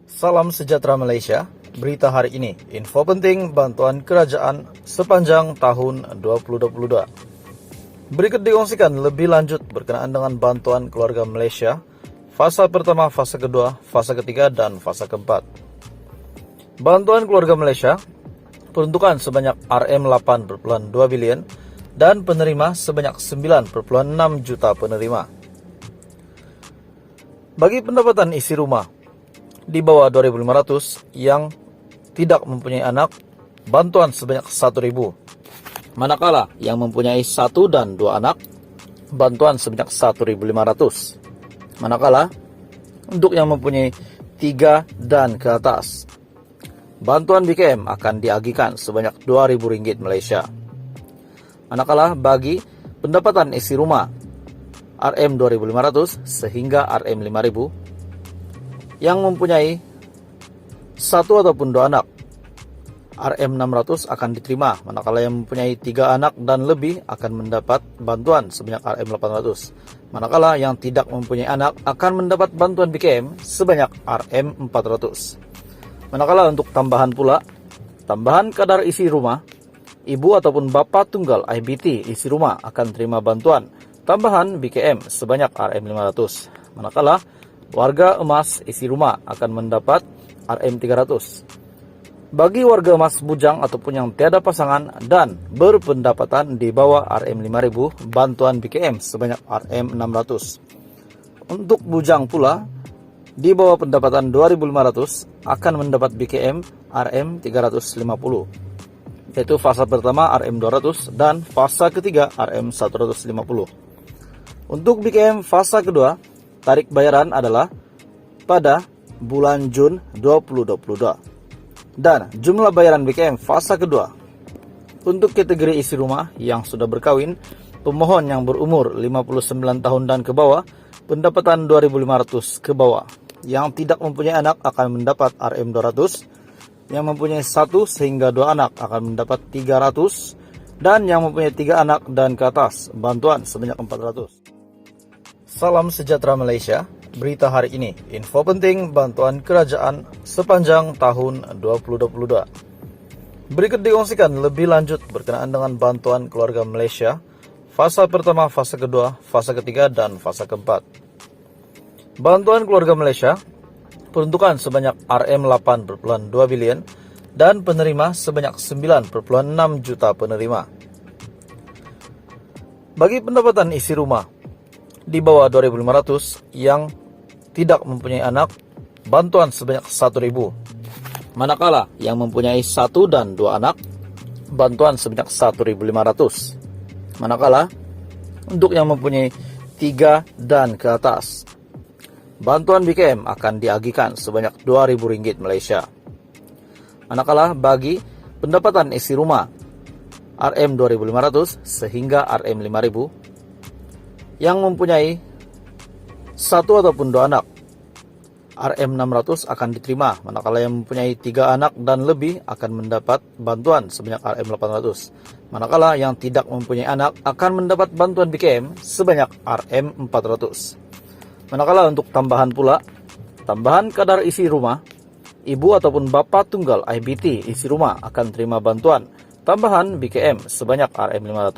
Salam sejahtera Malaysia. Berita hari ini, info penting bantuan kerajaan sepanjang tahun 2022. Berikut dikongsikan lebih lanjut berkenaan dengan bantuan keluarga Malaysia, fasa pertama, fasa kedua, fasa ketiga, dan fasa keempat. Bantuan keluarga Malaysia peruntukan sebanyak RM8,2 bilion dan penerima sebanyak 9,6 juta penerima. Bagi pendapatan isi rumah di bawah 2.500 yang tidak mempunyai anak, bantuan sebanyak 1.000. Manakala yang mempunyai 1 dan 2 anak, bantuan sebanyak 1.500. Manakala untuk yang mempunyai 3 dan ke atas, bantuan BKM akan diagihkan sebanyak RM2.000 Malaysia. Manakala bagi pendapatan isi rumah RM2.500 sehingga RM5.000 yang mempunyai 1 ataupun 2 anak, RM600 akan diterima. Manakala yang mempunyai 3 anak dan lebih akan mendapat bantuan sebanyak RM800. Manakala yang tidak mempunyai anak akan mendapat bantuan BKM sebanyak RM400. Manakala untuk tambahan pula, tambahan kadar isi rumah, ibu ataupun bapa tunggal IBT isi rumah akan terima bantuan tambahan BKM sebanyak RM500. Manakala warga emas isi rumah akan mendapat RM300. Bagi warga emas bujang ataupun yang tiada pasangan dan berpendapatan di bawah RM5.000, bantuan BKM sebanyak RM600. Untuk bujang pula, di bawah pendapatan 2.500 akan mendapat BKM RM350. Yaitu fasa pertama RM200 dan fasa ketiga RM150. Untuk BKM fasa kedua, tarik bayaran adalah pada bulan Jun 2022. Dan jumlah bayaran BKM fasa kedua untuk kategori isi rumah yang sudah berkawin, pemohon yang berumur 59 tahun dan ke bawah, pendapatan 2.500 ke bawah. Yang tidak mempunyai anak akan mendapat RM200, yang mempunyai 1 sehingga 2 anak akan mendapat 300, dan yang mempunyai 3 anak dan ke atas, bantuan sebanyak 400. Salam sejahtera Malaysia. Berita hari ini, info penting bantuan kerajaan sepanjang tahun 2022. Berikut dikongsikan lebih lanjut berkenaan dengan bantuan keluarga Malaysia, fasa pertama, fasa kedua, fasa ketiga, dan fasa keempat. Bantuan keluarga Malaysia peruntukan sebanyak RM8,2 bilion dan penerima sebanyak 9,6 juta penerima. Bagi pendapatan isi rumah di bawah 2.500 yang tidak mempunyai anak, bantuan sebanyak 1.000. Manakala yang mempunyai 1 dan 2 anak, bantuan sebanyak 1.500. Manakala untuk yang mempunyai 3 dan ke atas, bantuan BKM akan diagihkan sebanyak RM2.000 Malaysia. Manakala bagi pendapatan isi rumah RM2.500 sehingga RM5.000 yang mempunyai 1 ataupun 2 anak, RM600 akan diterima. Manakala yang mempunyai 3 anak dan lebih akan mendapat bantuan sebanyak RM800. Manakala yang tidak mempunyai anak akan mendapat bantuan BKM sebanyak RM400. Manakala untuk tambahan pula, tambahan kadar isi rumah, ibu ataupun bapa tunggal IBT isi rumah akan terima bantuan tambahan BKM sebanyak RM500.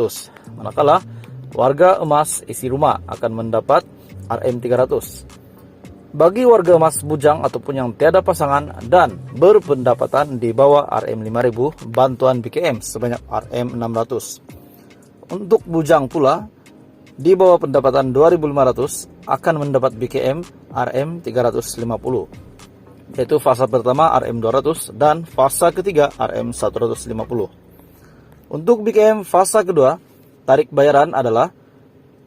Manakala warga emas isi rumah akan mendapat RM300. Bagi warga emas bujang ataupun yang tiada pasangan dan berpendapatan di bawah RM5.000, bantuan BKM sebanyak RM600. Untuk bujang pula, di bawah pendapatan 2.500 akan mendapat BKM RM350. Yaitu fasa pertama RM200 dan fasa ketiga RM150. Untuk BKM fasa kedua, tarik bayaran adalah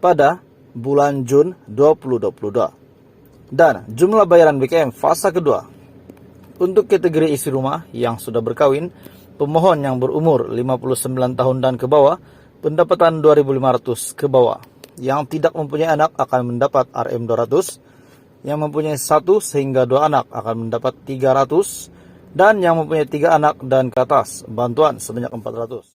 pada bulan Jun 2022. Dan jumlah bayaran BKM fasa kedua untuk kategori isi rumah yang sudah berkawin, pemohon yang berumur 59 tahun dan ke bawah, pendapatan 2.500 ke bawah. Yang tidak mempunyai anak akan mendapat RM200, yang mempunyai 1 sehingga 2 anak akan mendapat 300, dan yang mempunyai 3 anak dan ke atas, bantuan sebanyak 400.